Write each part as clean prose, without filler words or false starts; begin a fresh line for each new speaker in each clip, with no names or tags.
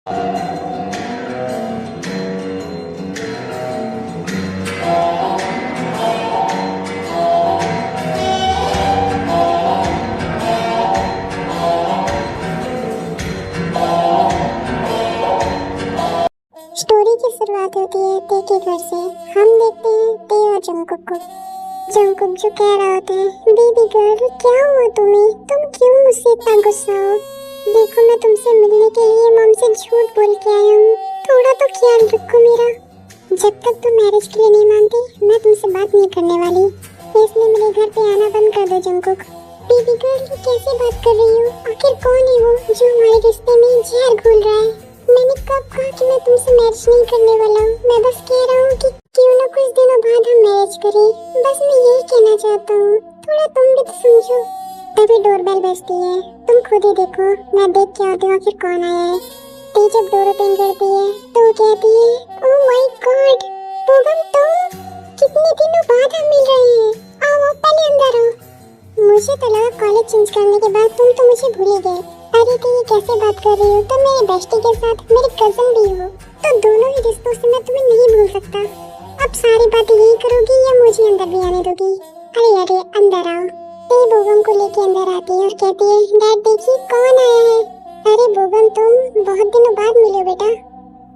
Story की शुरुआत होती है ते के घर से। हम देखते हैं ते और जंगकुक को। जंगकुक जो कह रहा होता है, बेबी गर्ल क्या हुआ तुम्हें, तुम क्यों मुझसे इतना गुस्सा हो? देखो मैं तुमसे मिलने के लिए मॉम से झूठ बोल के आया हूँ, थोड़ा तो ख्याल रखो मेरा। जब तक तुम मैरिज के लिए नहीं मानती मैं तुमसे बात नहीं करने वाली, इसलिए मेरे घर पे आना बंद कर दो जंगकुक। बेबी गर्ल कैसे बात कर रही हो, आखिर कौन है वो जो हमारे रिश्ते में जहर घोल रहा है? मैंने कब कहा कि मैं तुमसे मैरिज नहीं करने वाला हूँ? मैं बस कह रहा हूँ कि क्यों ना कुछ दिनों बाद हम मैरिज करें, बस मैं यही कहना चाहता हूँ, थोड़ा तुम भी तो समझो। तभी डोरबेल बजती है, तुम खुद ही देखो, मैं देख के आती हूँ आखिर कौन आया है। ते जब डोर ओपन करती है तो वो कहती है, ओह माय गॉड पूगम, तुम कितने दिनों बाद हम मिल रहे हैं, आओ पहले अंदर आओ। मुझे तो लगा कॉलेज चेंज करने के बाद तुम तो मुझे भूल ही गए। अरे तो ये कैसे बात कर रही हो, तुम मेरे बेस्टी के साथ मेरे कजन भी हो, तो दोनों ही रिश्तों से मैं तुम्हें नहीं भूल सकता। अब सारी बातें यही करोगी या मुझे अंदर भी आने दोगी? अरे अंदर आओ। ते बोगम को लेके अंदर आती है और कहती है, डैड देखिए कौन आया है। अरे बोगम तुम बहुत दिनों बाद मिले हो बेटा,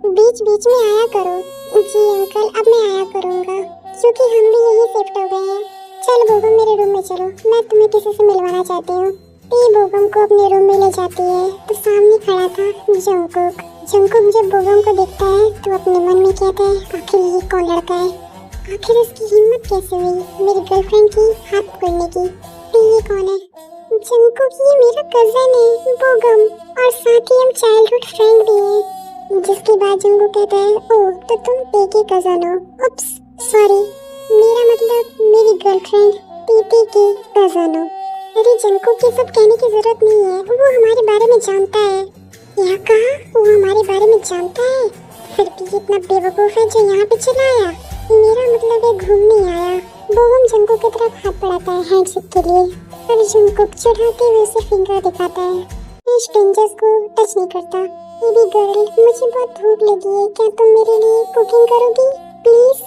बीच बीच में आया करो। जी अंकल अब मैं आया करूँगा, क्योंकि हम भी यही शिफ्ट हो गए हैं। चल बोगम मेरे रूम में चलो, मैं तुम्हें किसी से मिलवाना चाहती हूँ। ते बोगम को अपने रूम में ले जाती है तो सामने खड़ा था जंगकुक। जंगकुक जब बोगम को देखता है तो अपने मन में कहता है, आखिर ये कौन लड़का है, आखिर इसकी हिम्मत कैसे हुई मेरी गर्लफ्रेंड की हाथ पकड़ने की? ये कौन है? जंगकुक ये मेरा कजन है बोगम, और साथ ही हम चाइल्डहुड फ्रेंड भी हैं। जिसके बाद जंगकुक कहता है, ओह तो तुम ते के कजन हो। उप्स सॉरी, मेरा मतलब मेरी गर्लफ्रेंड टीटी की कजन हो। अरे जंगकुक ये सब कहने की जरूरत नहीं है, वो हमारे बारे में जानता है। यहाँ कहा वो हमारे बारे में जानता है, फिर भी इतना बेवकूफ है जो यहाँ पे चला आया। मेरा मतलब है घूमने आया। बोगम जंगकुक की तरफ हाथ बढ़ाता है हैंडशेक के लिए, पर जंगकुक चढ़ाते हुए उसे फिंगर दिखाता है। स्ट्रेंजर्स को टच नहीं करता। बेबी गर्ल मुझे बहुत भूख लगी है, क्या तुम मेरे लिए कुकिंग करोगी प्लीज,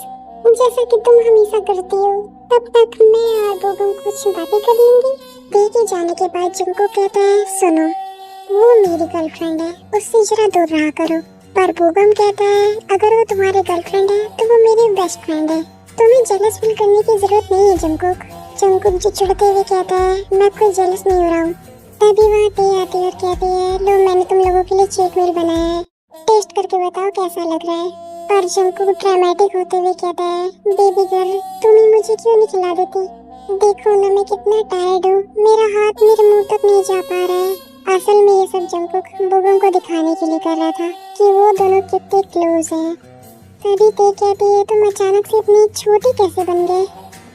जैसा कि तुम हमेशा करती हो? तब तक मैं और बोगम कुछ बातें कर लेंगे। ते के जाने के बाद जंगकुक कहता है, सुनो वो मेरी गर्लफ्रेंड है, उससे जरा दूर रहा करो। पर बोगम कहता है, अगर वो तुम्हारी गर्लफ्रेंड है तो वो मेरी बेस्ट फ्रेंड है, तुम्हें जेलस फील करने की जरूरत नहीं है जंगकुक। जंगकुक जो चिढ़ते हुए कहता है, मैं कोई जेलस नहीं हो रहा हूँ। तभी वहाँ ते आती है और कहती है, लो मैंने तुम लोगों के लिए चीट मील बनाया है, टेस्ट करके बताओ कैसा लग रहा है। पर जंगकुक ड्रामेटिक होते हुए कहता है, बेबी गर्ल तुम ही मुझे क्यों नहीं खिला देती? देखो ना मैं कितना टायर्ड हूँ, मेरा हाथ मेरे मुंह तक नहीं जा पा रहा है। असल में ये सब जंगकुक बोगम को दिखाने के लिए कर रहा था कि वो दोनों कितने क्लोज हैं। तभी ते कहती है, तुम अचानक से इतनी छोटी कैसे बन गए?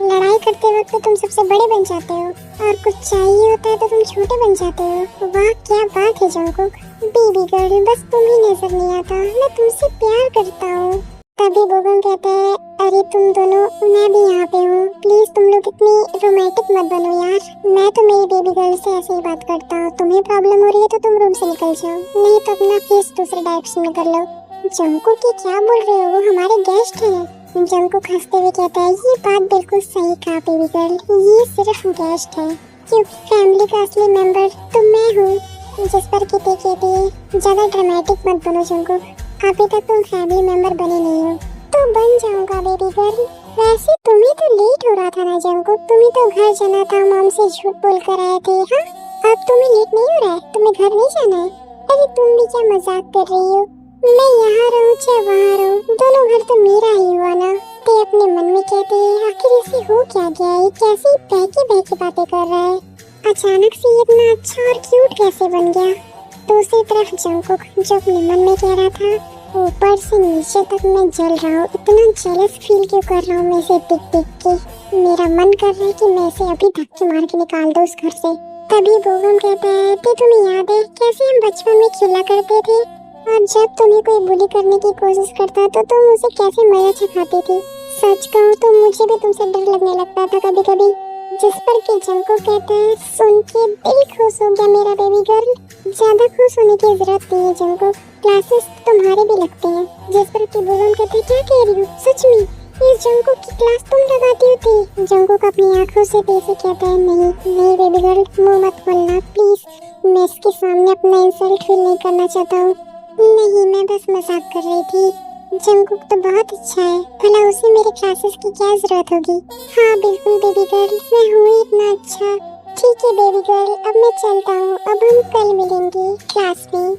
लड़ाई करते वक्त तो तुम सबसे बड़े बन जाते हो, और कुछ चाहिए होता है तो तुम छोटे बन जाते हो। वाह क्या बात है जंगकुक। बेबी गर्ल बस तुम ही नजर नहीं आता, मैं तुमसे प्यार करता हूँ। तभी बोगम कहता है, अरे तुम दोनों, मैं भी यहाँ पे हूँ, प्लीज तुम लोग इतनी रोमांटिक मत बनो यार। मैं तो मेरी बेबी गर्ल से ऐसे ही बात करता हूँ, तुम्हें प्रॉब्लम हो रही है तो तुम रूम से निकल जाओ, नहीं तो अपना फेस दूसरे डायरेक्शन में कर लो। जंगकुक ये क्या बोल रहे हो, वो हमारे गेस्ट हैं। जंगकुक हंसते हुए कहता है, ये बात बिल्कुल सही कहा बेबी गर्ल, ये सिर्फ गेस्ट है, क्योंकि फैमिली का असली मेंबर तो मैं हूँ। जिस पर कि ते कहती है, ज्यादा ड्रामेटिक मत बनो जंगकुक, अभी तक तुम फैमिली मेंबर बने नहीं हो। तो बन जाऊंगा बेबी गर्ल। वैसे तुम्हें तो लेट हो रहा था ना जंगकुक, तुम्हें तो घर जाना था, मॉम से झूठ बोल कर आए थे। हाँ अब तुम्हें लेट नहीं हो रहा है, तुम्हें घर नहीं जाना है? अरे तुम भी क्या मजाक कर रही हो, मैं यहाँ रहूँ चाहे वहाँ रहूँ, दोनों घर तो मेरा ही हुआ ना। ते अपने मन में कहती है, आखिर इसे हो क्या गया, ये कैसी बहकी बहकी बातें कर रहा है, अचानक से इतना अच्छा और क्यूट कैसे बन गया। दूसरी तरफ जंगकुक जो अपने मन में कह रहा था, ऊपर से नीचे तक मैं जल रहा हूँ, इतना जेलस फील क्यों कर रहा हूँ मैं इसे देख देख के, मेरा मन कर रहा है कि मैं इसे अभी धक्के मार के निकाल दूँ उस घर से। तभी बोगम कहता है, ते तुम्हें याद है कैसे हम बचपन में खेला करते थे, और जब तुम्हें कोई बुली करने की कोशिश करता तो तुम उसे कैसे मजा चखाती थी। सच कहूँ तो मुझे भी तुमसे डर लगने लगता था कभी कभी, जिस पर कि जंकुक कहता है, सुन के दिल खुश हो गया मेरा बेबी गर्ल। ज्यादा खुश होने की जरूरत नहीं है जंकुक, क्लासेस तुम्हारे भी लगते हैं। जिस पर कि बोगम कहते हैं, क्या कह रही हो, सच में इस जंकुक की क्लास तुम लगाती हो थी? जंकुक अपनी आंखों से तेजी कहता है, नहीं नहीं बेबी गर्ल, मुंह मत खोलना प्लीज, मैं इसके सामने अपना इंसल्ट फील नहीं करना चाहता हूँ। नहीं, मैं बस मजाक कर रही थी। जंकुक तो बहुत अच्छा है, भला उसे मेरे क्लासेस की क्या जरूरत होगी। हाँ बिल्कुल बेबी गर्ल, मैं हूँ ही इतना अच्छा। ठीक है बेबी गर्ल, अब मैं चलता हूँ, अब हम कल मिलेंगे क्लास में।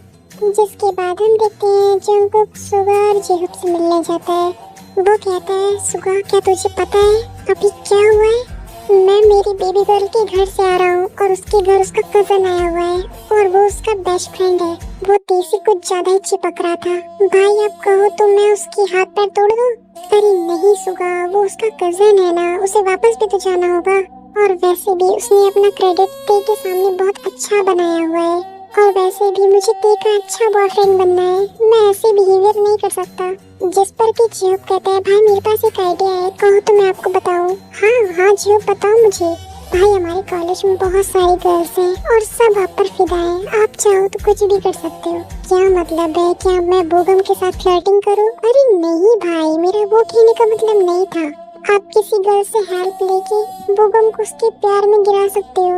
जिसके बाद हम देखते हैं जंकुक सुगा और जेहूब से मिलने जाता है। वो कहता है, सुगा क्या तुझे पता है अभी क्या हुआ है? मैं मेरी बेबी गर्ल के घर से आ रहा हूँ और उसके घर उसका कजन आया हुआ है और वो उसका बेस्ट फ्रेंड है। वो तेजी कुछ ज्यादा ही चिपक रहा था। भाई आप कहो तो मैं उसके हाथ पैर तोड़ दूँ? अरे नहीं सुगा, वो उसका कजन है ना, उसे वापस भी तो जाना होगा। और वैसे भी उसने अपना क्रेडिट ते के सामने बहुत अच्छा बनाया हुआ है, और वैसे भी मुझे ते का अच्छा बॉयफ्रेंड बनना है, मैं ऐसे बिहेवियर नहीं कर सकता। जिस पर कि जेहूब कहता है, भाई मेरे पास एक आइडिया है, कहो तो मैं आपको बताऊं? हाँ हाँ जेहूब बताओ मुझे। भाई हमारे कॉलेज में बहुत सारी गर्ल्स हैं और सब आप पर फिदा हैं, आप चाहो तो कुछ भी कर सकते हो। क्या मतलब है, क्या मैं बोगम के साथ फ्लर्टिंग करूं? अरे नहीं भाई, मेरा वो कहने का मतलब नहीं था। आप किसी गर्ल से हेल्प लेके बोगम को उसके प्यार में गिरा सकते हो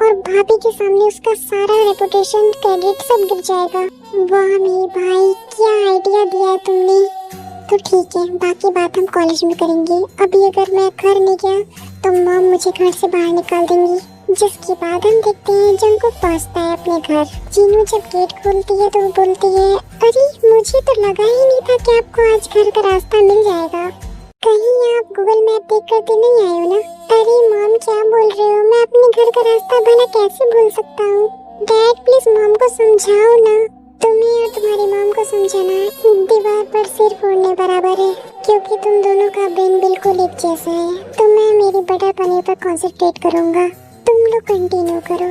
और भाभी के सामने उसका सारा रेपुटेशन क्रेडिट सब गिर जाएगा। वाह मेरे भाई, क्या आइडिया दिया है तुमने। तो ठीक है, बाकी बात हम कॉलेज में करेंगे। अभी अगर मैं घर नहीं गया तो मॉम मुझे घर से बाहर निकाल देंगी। जिसके बाद हम देखते हैं जंकुक पहुंचता है अपने घर। जीनू जब गेट खोलती है तो वो बोलती है, अरे मुझे तो लगा ही नहीं था कि आपको आज घर का रास्ता मिल जाएगा। कहीं आप गूगल मैप देख कर तो नहीं आए हो ना? अरे मॉम क्या बोल रहे हो, मैं अपने घर का रास्ता भला कैसे भूल सकता हूँ? डैड प्लीज मॉम को समझाओ ना। तुम्हें और तुम्हारी मॉम को समझाना दीवार पर सिर फोड़ने बराबर है, क्योंकि तुम दोनों का ब्रेन बिल्कुल एक जैसा है। तो मैं मेरी बटर पनीर पर कंसंट्रेट करूँगा, तुम लोग कंटिन्यू करो।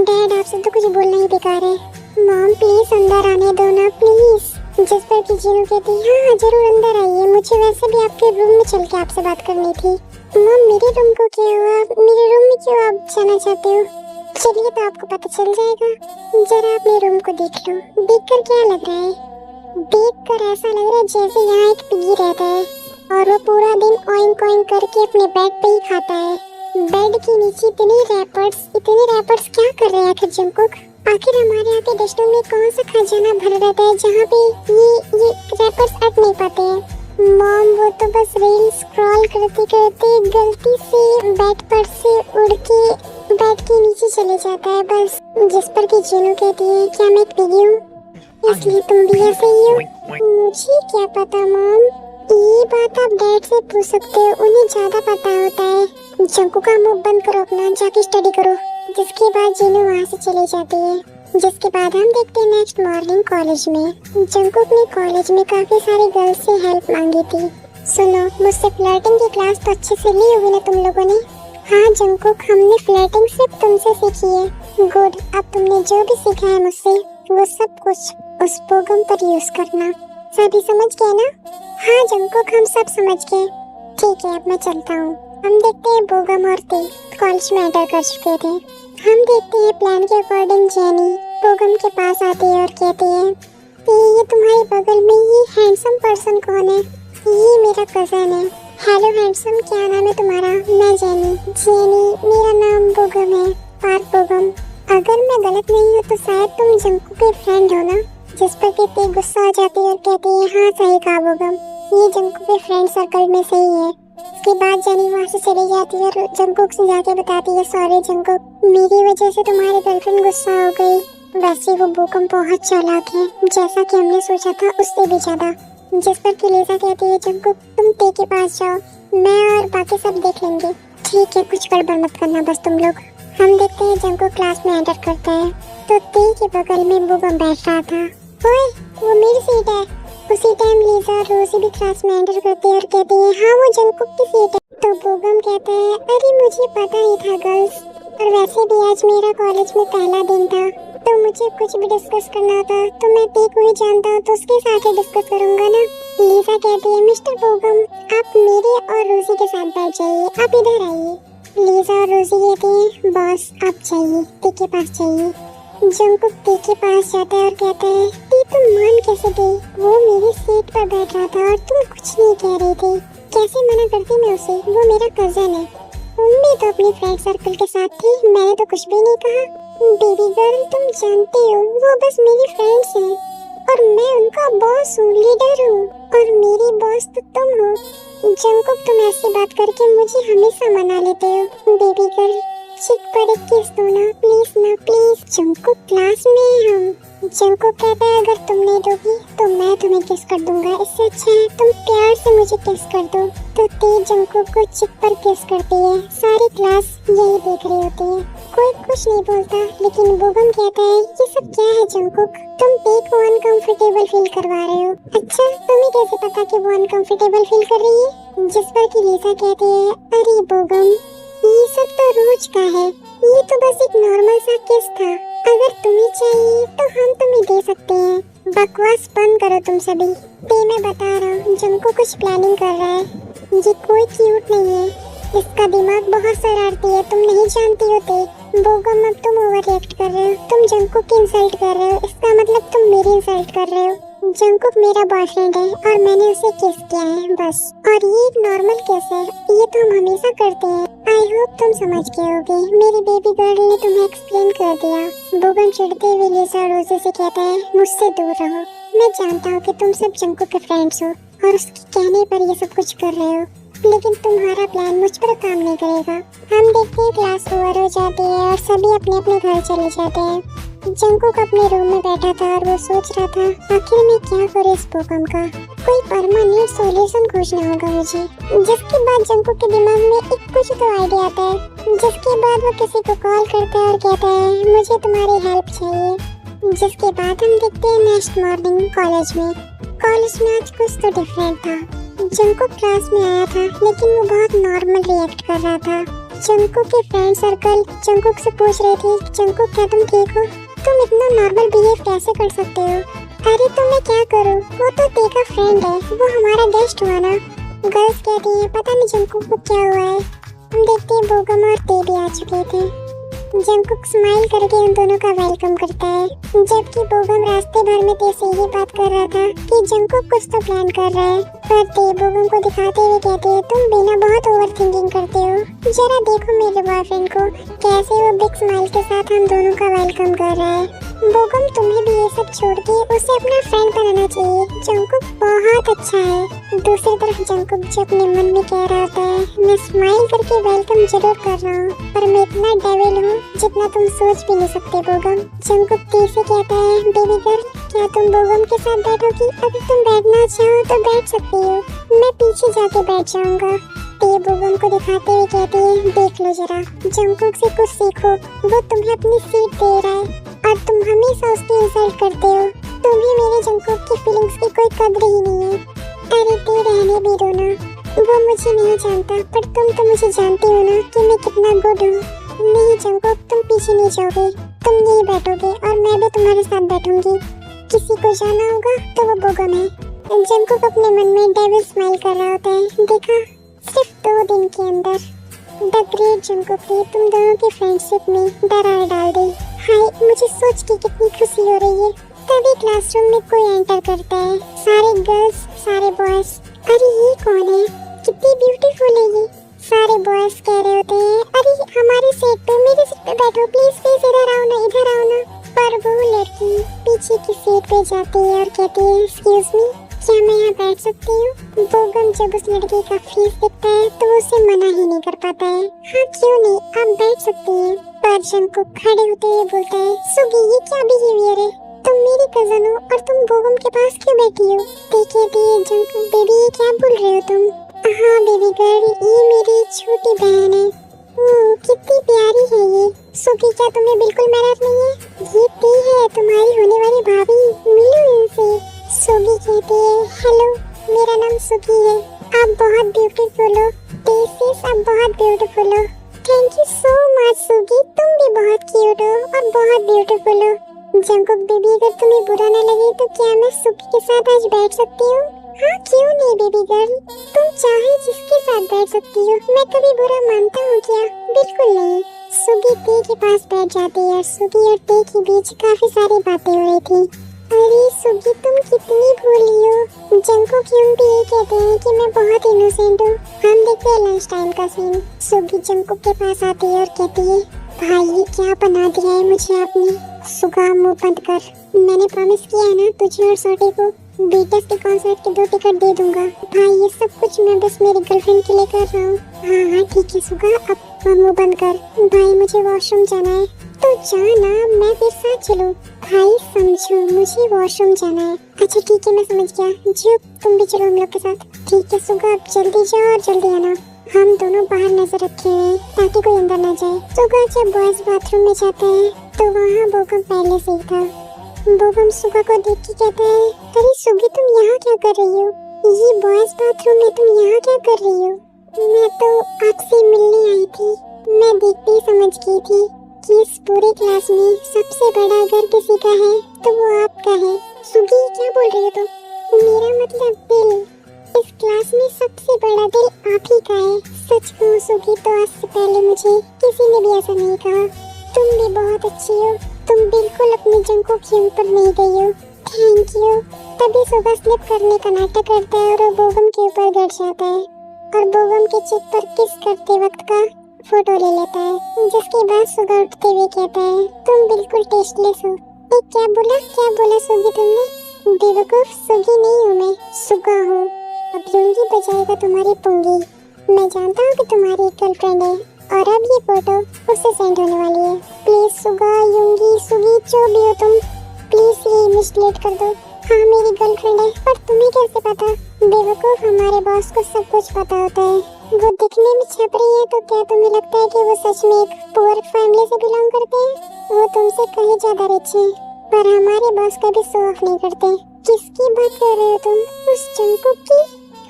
डैड आपसे तो कुछ बोलना ही बेकार है। मॉम प्लीज अंदर आने दो ना प्लीज। जिस पर कि जीनू कहती है, हाँ जरूर अंदर आइए, मुझे वैसे भी आपके रूम में चल के आपसे बात करनी थी। मॉम मेरे रूम को क्या हुआ, मेरे रूम में क्यों आप जाना चाहते हो? चलिए तो आपको पता चल जाएगा, जरा अपने रूम को देख लो। देखकर क्या लग रहा है? देखकर ऐसा लग रहा है जैसे यहाँ एक पिगी रहता है और वो पूरा दिन ऑइंक ऑइंक करके अपने बेड पे ही खाता है। बेड के नीचे इतने रैपर्स क्या कर रहे हैं आखिर जंकुक? आखिर हमारे यहाँ के डस्टबिन में कौन सा खजाना भरा रहता है जहाँ पे ये रैपर्स अट नहीं पाते हैं? मॉम वो तो बस रील स्क्रॉल करते करते गलती से बेड पर से उड़ के बेड के नीचे चले जाता है बस। जिस पर कि जीनू कहती है, क्या मैं एक पिगी हूँ इसलिए तुम भी ऐसे ही हो? मुझे क्या पता मॉम, ये बात आप डैड से पूछ सकते हो, उन्हें ज्यादा पता होता है। जंकू का मुंह बंद करो अपना, जाके स्टडी करो। जिसके बाद जीनू वहाँ से चली जाती है। जिसके बाद हम देखते हैं नेक्स्ट मॉर्निंग कॉलेज में। जंकुक ने कॉलेज में काफी सारी गर्ल्स से हेल्प मांगी थी। सुनो, मुझसे फ्लर्टिंग की क्लास तो अच्छे से ली होगी ना तुम लोगों ने? हाँ जंकुक, हमने फ्लर्टिंग सिर्फ तुमसे सीखी है। गुड, अब तुमने जो भी सीखा है मुझसे वो सब कुछ उस बोगम पर यूज करना। सभी समझ गए ना? हाँ जंकुक, हम सब समझ गए। ठीक है, अब मैं चलता हूँ। हम देखते हैं बोगम और ते कॉलेज में एंटर कर चुके थे। हम देखते हैं प्लान के अकॉर्डिंग जेनी बोगम के पास आती है और कहती है, ये तुम्हारे बगल में ये हैंडसम पर्सन कौन है? ये मेरा कजन है। हेलो हैंडसम, क्या नाम है तुम्हारा? मैं जेनी। जेनी, मेरा नाम बोगम है, पार्क बोगम। अगर मैं गलत नहीं हूँ तो शायद तुम जंकू के फ्रेंड हो ना? जिस पर कि ते गुस्सा आ जाती है और कहती है, हाँ सही कहा बोगम, ये जंकू के फ्रेंड सर्कल में सही है। उसके बाद जेनी वहाँ से चली जाती है और जंकुक से जाके बताती है, सॉरी जंकुक, मेरी वजह से तुम्हारी गर्लफ्रेंड गुस्सा हो गई। वैसे वो बोगम बहुत चालाक है, जैसा कि हमने सोचा था उससे भी ज्यादा। जिस पर कि लीजा कहती है, जंकुक तुम ते के पास जाओ, मैं और बाकी सब देख लेंगे। ठीक है, कुछ गड़बड़ मत करना बस तुम लोग। हम देखते हैं जंकुक क्लास में एंटर करता है तो ते के बगल में बोगम बैठ रहा था। ओए, वो मेरी सीट है। उसी टाइम लीजा और रोजी भी क्लास में एंटर करती है और कहती है, हाँ वो जंकुक की सीट है। तो बोगम कहता है, अरे मुझे पता ही था गर्ल्स, और वैसे भी आज मेरा कॉलेज में पहला दिन था तो मुझे कुछ भी डिस्कस करना था तो मैं ते को ही जानता हूँ तो उसके साथ ही डिस्कस करूंगा ना। लीजा कहती है, मिस्टर बोगम आप मेरे और रोजी के साथ बैठ जाइए, आप इधर आइए। लीजा और रोजी कहती है बॉस आप चाहिए, टी के पास चाहिए। जंगकुक टी के पास जाता है और कहता है टी तुम मान कैसे गई, वो मेरी सीट पर बैठ रहा था और तुम कुछ नहीं कह रही थी, कैसे मना करती मैं उसे, वो मेरा कजन है। तुम भी तो अपनी फ्रेंड सर्कल के साथ थी, मैंने तो कुछ भी नहीं कहा। बेबी गर्ल तुम जानती हो वो बस मेरी फ्रेंड्स हैं और मैं उनका बॉस हूँ, लीडर हूँ और मेरी बॉस तो तुम हो। जंगकुक तुम ऐसी बात करके मुझे हमेशा मना लेते हो। बेबी गर्ल चिक पर एक किस दो ना प्लीज ना प्लीज। जंगकुक क्लास में हैं हम। जंगकुक कहता है अगर तुम नहीं दोगी तो मैं तुम्हें किस कर दूंगा, इससे अच्छा है तुम प्यार से मुझे किस कर दो। तो टी जंगकुक को चिक पर किस करती है। सारी क्लास यही देख रही होती है, कोई कुछ नहीं बोलता, लेकिन बोगम कहता है ये सब क्या है जंगकुक, तुम टी को अनकंफर्टेबल फील करवा रहे हो। अच्छा तुम्हें कैसे पता कि वो अनकंफर्टेबल फील कर रही है। जिस पर कि लीजा कहती है अरे बोगम ये सब तो रोज का है, ये तो बस एक नॉर्मल सा किस था, अगर तुम्हें चाहिए तो हम तुम्हें दे सकते हैं। बकवास बंद करो तुम सभी। टी मैं बता रहा हूँ जंगकुक कुछ प्लानिंग कर रहा है, ये कोई क्यूट नहीं है, इसका दिमाग बहुत शरारती है, तुम नहीं जानती हो टी। बोगम अब तुम ओवर रिएक्ट कर रहे हो, तुम जंगकुक की इंसल्ट कर रहे हो, इसका मतलब तुम मेरी इंसल्ट कर रहे हो। जंगकुक मेरा बॉयफ्रेंड है और मैंने उसे किस किया है बस, और ये एक नॉर्मल किस है, ये तो हम हमेशा करते हैं। आई होप तुम समझ गए होगे, मेरी बेबी गर्ल ने तुम्हें एक्सप्लेन कर दिया। बोगम चिढ़ते हुए लीजा और रोजी से कहता है मुझसे दूर रहो, मैं जानता हूँ कि तुम सब जंगकुक के फ्रेंड्स हो और उसके कहने पर ये सब कुछ कर रहे हो, लेकिन तुम्हारा प्लान मुझ पर काम नहीं करेगा। हम देखते हैं क्लास ओवर हो जाती है और सभी अपने अपने घर चले जाते हैं। जंगकुक अपने रूम में बैठा था और वो सोच रहा था आखिर मैं क्या करूँ इस भूकंप का, कोई परमानेंट सॉल्यूशन खोजना होगा मुझे। जिसके बाद जंगकुक के दिमाग में एक कुछ तो आइडिया आता है, जिसके बाद वो किसी को कॉल करता है और कहता है मुझे तुम्हारी हेल्प चाहिए। जिसके बाद हम देखते हैं नेक्स्ट मॉर्निंग कॉलेज में आज कुछ तो डिफरेंट था। जंगकुक क्लास में आया था लेकिन वो बहुत नॉर्मल रिएक्ट कर रहा था। जंगकुक के फ्रेंड सर्कल जंगकुक से पूछ रहे थे जंगकुक क्या तुम ठीक हो, तुम इतना नॉर्मल बिहेव कैसे कर सकते हो। अरे तो मैं क्या करूँ, वो तो टी का फ्रेंड है, वो हमारा गेस्ट हुआ ना। गर्ल्स कहती है पता नहीं जंगकुक को क्या हुआ है। हम देखते हैं बोगम और टी भी आ चुके थे। जंगकुक स्माइल करके उन दोनों का वेलकम करता है, जबकि बोगम रास्ते भर में टी से ये बात कर रहा था कि जंगकुक कुछ तो प्लान कर रहा है। पर टी बोगम को दिखाते हुए कहती है तुम बिना बहुत ओवर थिंकिंग करते हो, जरा देखो मेरे बॉयफ्रेंड को कैसे वो बिग स्माइल के साथ हम दोनों का वेलकम कर रहा है। बोगम तुम्हें भी ये सब छोड़ के उसे अपना फ्रेंड बनाना चाहिए, जंगकुक बहुत अच्छा है। दूसरी तरफ जंगकुक जो अपने मन में कह रहा होता है मैं स्माइल करके वेलकम जरूर कर रहा हूँ, पर मैं इतना डेविल हूँ जितना तुम सोच भी नहीं सकते। बोगम जंगकुक टी से कहता है बेबी गर्ल क्या तुम बोगम के साथ बैठोगी, अगर तुम बैठना चाहो तो बैठ सकती हो, मैं पीछे जाके बैठ जाऊंगा। टी बोगम को दिखाते हुए कहती है देख लो जरा जंगकुक से कुछ सीखो, वो तुम्हें अपनी सीट दे रहा है और तुम हमेशा उसकी इंसल्ट करते हो, तुम्हें मेरे जंगकुक की फीलिंग्स की कोई कदर ही नहीं है। अरे टी रहने भी दो ना, वो मुझे नहीं जानता पर तुम तो मुझे जानती हो ना कि मैं कितना गुड हूँ। नहीं जंगकुक तुम पीछे नहीं जाओगे, तुम यहीं बैठोगे और मैं भी तुम्हारे साथ बैठूंगी। किसी को जाना होगा तो वो बोगम है। जंगकुक अपने मन में डेविल स्माइल कर रहा होता है। देखा सिर्फ 2 दिन के अंदर द ग्रेट जंगकुक ने तुम दोनों की फ्रेंडशिप में दरार डाल दी। हाय मुझे सोच के कितनी खुशी हो रही है। तभी क्लासरूम में कोई एंटर करता है, सारे गर्ल्स सारे बॉयज। अरे ये कौन है, कितनी ब्यूटीफुल है ये। सारे बॉयज कह रहे होते हैं अरे हमारी सीट पे मेरी सीट पे बैठो प्लीज प्लीज इधर आओ ना इधर आओ ना। पर वो लड़की पीछे की सीट पे जाती है और कहती है एक्सक्यूज मी क्या मैं यहाँ बैठ सकती हूँ। बोगम जब उस लड़के का फेस देखता है तो वो उसे मना ही नहीं कर पाता है। हाँ क्यों नहीं आप बैठ सकती हैं। पर जंगकुक खड़े होते हुए बोलता है सुगी ये क्या बिहेवियर है, तुम मेरी कजन हो और तुम बोगम के पास क्यों बैठी हो। देखिए जंगकुक बेबी ये क्या बोल रहे हो तुम। हाँ बेबी गर्ल ये मेरी छोटी बहन है, कितनी प्यारी है ये। सुगी क्या तुम्हें बिल्कुल मैनर नहीं है, ये टी है तुम्हारी होने वाली भाभी, मिलो इनसे। सुगी कहती है हेलो मेरा नाम सुगी है, आप बहुत ब्यूटीफुल हो। टी सिस आप बहुत ब्यूटीफुल हो। Thank you so much Swiggy, तुम भी बहुत क्यूट हो और बहुत ब्यूटीफुल हो। जंगकुक बेबी अगर तुम्हें बुरा न लगे तो क्या मैं सुगी के साथ आज बैठ सकती हूँ। हाँ क्यों नहीं बेबी गर्ल, तुम चाहे जिसके साथ बैठ सकती हो। मैं कभी बुरा मानता हूँ क्या? बिल्कुल नहीं। सुगी ते के पास बैठ जाती है और सुगी और ते के बीच काफी सारी बातें हो रही थी। अरे सुगी तुम कितनी भोली हो। जंकुक यूं भी ये कहते हैं कि मैं बहुत इनोसेंट हूँ। हम देखते हैं लंच टाइम का सीन। सुगी जंकुक के पास आती है और कहती है भाई ये क्या बना दिया है मुझे आपने। सुगा मुंह बंद कर, मैंने प्रॉमिस किया है ना तुझे और सोटी को बीटीएस के कॉन्सर्ट के 2 टिकट दे दूंगा। भाई ये सब कुछ मैं बस मेरी गर्लफ्रेंड के लिए कर रहा हूँ। हाँ हाँ ठीक है सुगा, अब मुंह बंद कर। भाई मुझे वॉशरूम जाना है। तो जाना, मैं फिर साथ चलूं? भाई समझो मुझे वॉशरूम जाना है। अच्छा ठीक है मैं समझ गया। जो तुम भी चलो हम लोग के साथ। ठीक है सुगा, अब जल्दी जाओ और जल्दी आना। हम दोनों बाहर नजर रखे हुए हैं ताकि कोई अंदर ना जाए। सुगा जब बॉयज बाथरूम में जाता है तो वहाँ बोगम पहले से ही था। बोगम सुगा को देख के कहता है अरे सुगी तुम यहाँ क्या कर रही हो? ये बॉयज बाथरूम में तुम यहाँ क्या कर रही हो? मैं तो आपसे मिलने आई थी। मैं देखते ही समझ गई थी कि इस पूरे क्लास में सबसे बड़ा अगर किसी का है तो वो आपका है। सुगी क्या बोल रही हो तुम? मेरा मतलब दिल। इस क्लास में सबसे बड़ा दिल आप ही का है। सच कहूँ सुगी तो आज से पहले मुझे किसी ने भी ऐसा नहीं कहा। तुम भी बहुत अच्छी हो। तुम बिल्कुल अपने जंकुक के ऊपर नहीं गई हो। Thank you. तभी सुगा स्लिप करने का नाटक करता है और वो बोगम के ऊपर बैठ जाता है और बोगम के चित पर किस करते वक्त का फोटो ले लेता है। जिसके बाद सुगा उठते हुए कहता है तुम बिल्कुल टेस्टलेस हो। क्या बोला सुगी तुमने? बेवकूफ, सुगी नहीं हूँ मैं, सुगा हूँ। अब लूंगी बजाएगा तुम्हारी पुंगी। मैं जानता हूँ कि तुम्हारी एक गर्लफ्रेंड है और अब ये फोटो उससे सेंड होने वाली है। प्लीज सुगा, यूंगी, सुगी जो भी हो तुम, प्लीज ये इमेज डिलीट कर दो। हाँ मेरी गर्लफ्रेंड है, पर तुम्हें कैसे पता? बेवकूफ, हमारे बॉस को सब कुछ पता होता है। वो दिखने में छप रही है तो क्या तुम्हें लगता है कि वो सच में एक पुअर फैमिली से बिलोंग करते हैं? वो तुमसे कहीं ज्यादा रिच है, पर हमारे बॉस कभी शो ऑफ नहीं करते। किसकी बात कर रहे हो तुम? उस जंकुक की?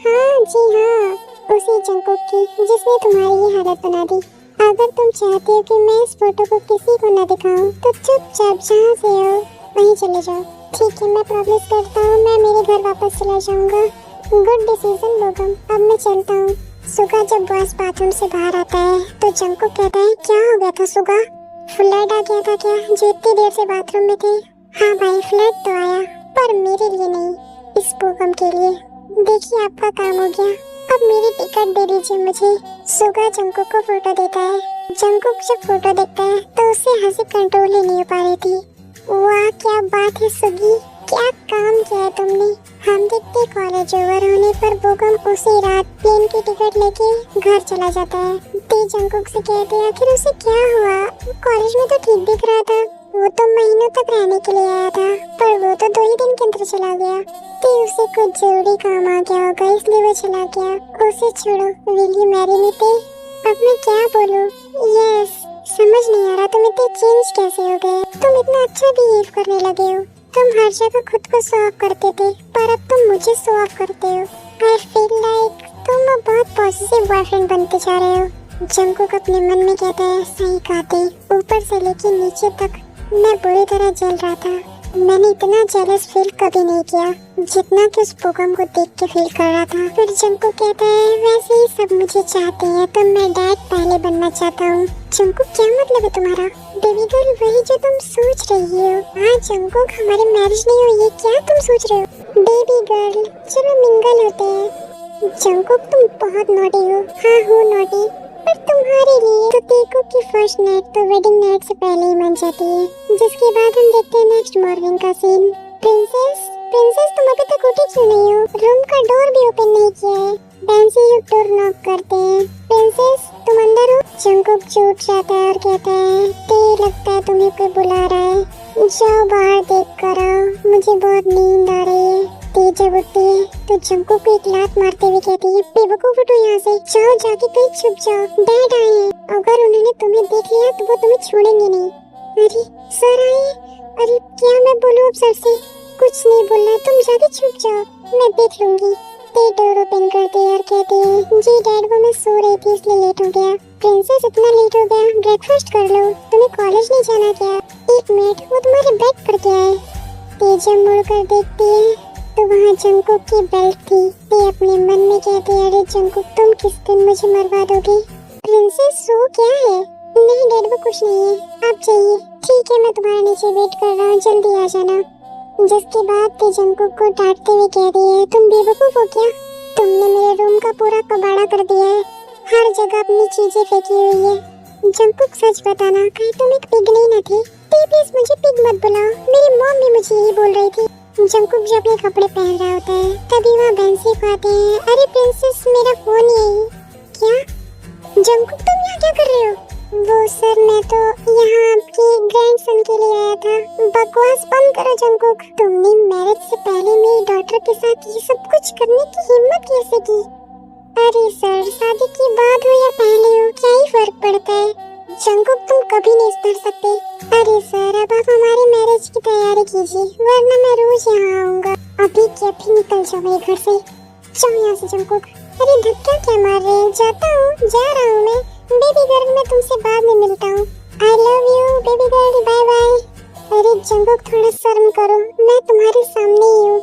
हाँ जी हाँ, उसी जंकुक की जिसने तुम्हारी ये हालत बना दी। अगर तुम चाहते हो कि मैं इस फोटो को किसी को न दिखाऊं तो चुपचाप जहाँ से हो वहीं चले जाओ। ठीक है मैं प्रॉमिस करता हूँ मैं मेरे घर वापस चला जाऊंगा। गुड डिसीजन बोगम, अब मैं चलता हूँ। सुगा जब बॉस बाथरूम से बाहर आता है तो जंकुक कहता है क्या हो गया था सुगा? फ्लड आ गया था क्या जो इतनी देर से बाथरूम में थे? हाँ भाई फ्लड तो आया, पर मेरे लिए नहीं, इस बोगम के लिए। देखिए आपका काम हो गया, अब मेरी टिकट दे दीजिए मुझे। सुगा जंकुक को फोटो देता है। जंकुक जब फोटो देखता है तो उससे हंसी कंट्रोल ही नहीं हो पा रही थी। वाह क्या बात है सुगी, क्या काम किया है तुमने। हम देखते कॉलेज ओवर होने पर बोगम उसी रात प्लेन की टिकट लेके घर चला जाता है। ते जंकुक से कहते हैं आखिर उसे क्या हुआ? कॉलेज में तो ठीक दिख रहा था। वो तो महीनों तक रहने के लिए आया था, पर वो तो 2 ही दिन के अंदर चला गया। ते उसे कुछ जरूरी काम आ गया होगा इसलिए वो चला गया। उसे छोड़ो, विल यू मैरी मी ते? अब मैं क्या बोलूं? यस, समझ नहीं आ रहा तुम इतने चेंज कैसे हो गए। तुम इतना अच्छा बिहेव करने लगे हो। तुम हर जगह खुद को शो ऑफ करते थे, पर अब तुम मुझे शो ऑफ करते हो। आई फील लाइक तुम अब बहुत पॉसेसिव बॉयफ्रेंड बनते जा रहे हो। जंकुक अपने मन में कहता है सही कहते, ऊपर से लेकर नीचे तक मैं बुरी तरह जल रहा था। मैंने इतना जेलस फील कभी नहीं किया जितना कि उस बोगम को देख के फील कर रहा था। फिर जंकुक कहता है वैसे ही सब मुझे चाहते हैं तो मैं डैड पहले बनना चाहता हूँ। जंकुक क्या मतलब है तुम्हारा? बेबी गर्ल वही जो तुम सोच रही हो। हाँ जंकुक, हमारी मैरिज नहीं हुई है क्या तुम सोच रहे हो? बेबी गर्ल चलो मिंगल होते हैं। जंकुक तुम बहुत नॉटी हो। हाँ हूँ नॉटी, पर तुम्हारे लिए तो देखो कि फर्स्ट नाइट तो वेडिंग नाइट से पहले ही मन जाती है। जिसके बाद हम देखते हैं नेक्स्ट मॉर्निंग का सीन। प्रिंसेस तुम अभी तक उठी क्यों नहीं हो? रूम का डोर भी ओपन नहीं किया है। बैंसी युग डोर नॉक करते हैं। प्रिंसेस तुम अंदर हो? जंकुक चूक जाता है और कहता है ते लगता है तुम्हें कोई बुला रहा है, जाओ बाहर देख कर आओ, मुझे बहुत नींद आ रही है। ते जब उठती है तो जंकुक को एक लात मारते हुए कहती है बेवकूफ उठो यहाँ से, जाओ जाके कहीं छुप जाओ, डैड आए हैं, अगर उन्होंने तुम्हें देख लिया तो वो तुम्हें छोड़ेंगे नहीं। अरे सर आए? अरे क्या मैं बोलूँ अब सर से? कुछ नहीं बोलना, तुम जाके छुप जाओ, मैं देख लूंगी। ते डोर ओपन करती है और कहती है जी डैड वो मैं सो रही थी इसलिए लेट हो गया। प्रिंसेस इतना लेट हो गया, ब्रेकफास्ट कर लो, तुम्हें कॉलेज नहीं जाना क्या? 1 मिनट, वो तुम्हारे बेड पर क्या है? ते जब मुड़कर देखती है तो वहाँ जंगकुक की बेल्ट थी। ते अपने मन में कहती, अरे जंगकुक तुम किस दिन मुझे मरवा दोगे। प्रिंसेस सो क्या है? नहीं डैड वो कुछ नहीं है, आप जाइए। ठीक है मैं तुम्हारे नीचे वेट कर रहा हूँ, जल्दी आ जाना। जिसके बाद ते जंगकुक को डांटते हुए कह रही है, तुम बेवकूफ हो क्या? तुमने मेरे रूम का पूरा कबाड़ा कर दिया है, हर जगह अपनी चीजें फेंकी हुई है। जंगकुक सच बताना, कहीं तुम एक पिगली न थी? प्लीज मुझे पिग मत बुलाओ, मेरी मॉम भी मुझे यही बोल रही थी। जंगकुक जब ये कपड़े पहन रहा होता है तभी वहाँ बेंसी को आते हैं। अरे प्रिंसेस मेरा फोन ही है। क्या जंगकुक तुम यहाँ क्या कर रहे हो? वो सर मैं तो यहाँ आपके ग्रैंडसन के लिए आया था। बकवास बंद करो जंगकुक, तुमने मैरिज से पहले मेरी डॉटर के साथ ये सब कुछ करने की हिम्मत कैसे की? अरे सर शादी के बाद हो या पहले हो क्या ही फर्क पड़ता है? जंगकुक तुम कभी नहीं सुधर सकते। अरे सर अब आप हमारी मैरिज की तैयारी कीजिए वरना मैं रोज यहाँ आऊँगा। अभी के अभी निकल जाओ मेरे घर से, जाओ यहाँ से जंगकुक। अरे धक्का क्या मार रहे हैं? जाता हूँ, जा रहा हूँ मैं। बेबी गर्ल मैं तुमसे बाद में मिलता हूँ। I love you baby girl, bye bye. अरे जंगकुक थोड़ा शर्म करो, मैं तुम्हारे सामने ही हूँ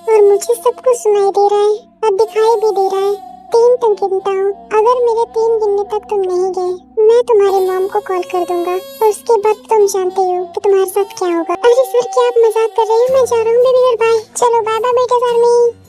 और मुझे सब कुछ सुनाई दे रहा है और दिखाई भी दे रहा है। 3 तक गिनता हूँ, अगर मेरे 3 गिनने तक तुम नहीं गए मैं तुम्हारे मॉम को कॉल कर दूंगा और उसके बाद तुम जानते हो कि तुम्हारे साथ क्या होगा। अरे सर क्या आप मजाक कर रहे हैं? मैं जा रहा हूँ बेबी गर्ल, बाय। चलो बाय बाय बेटा सारमी।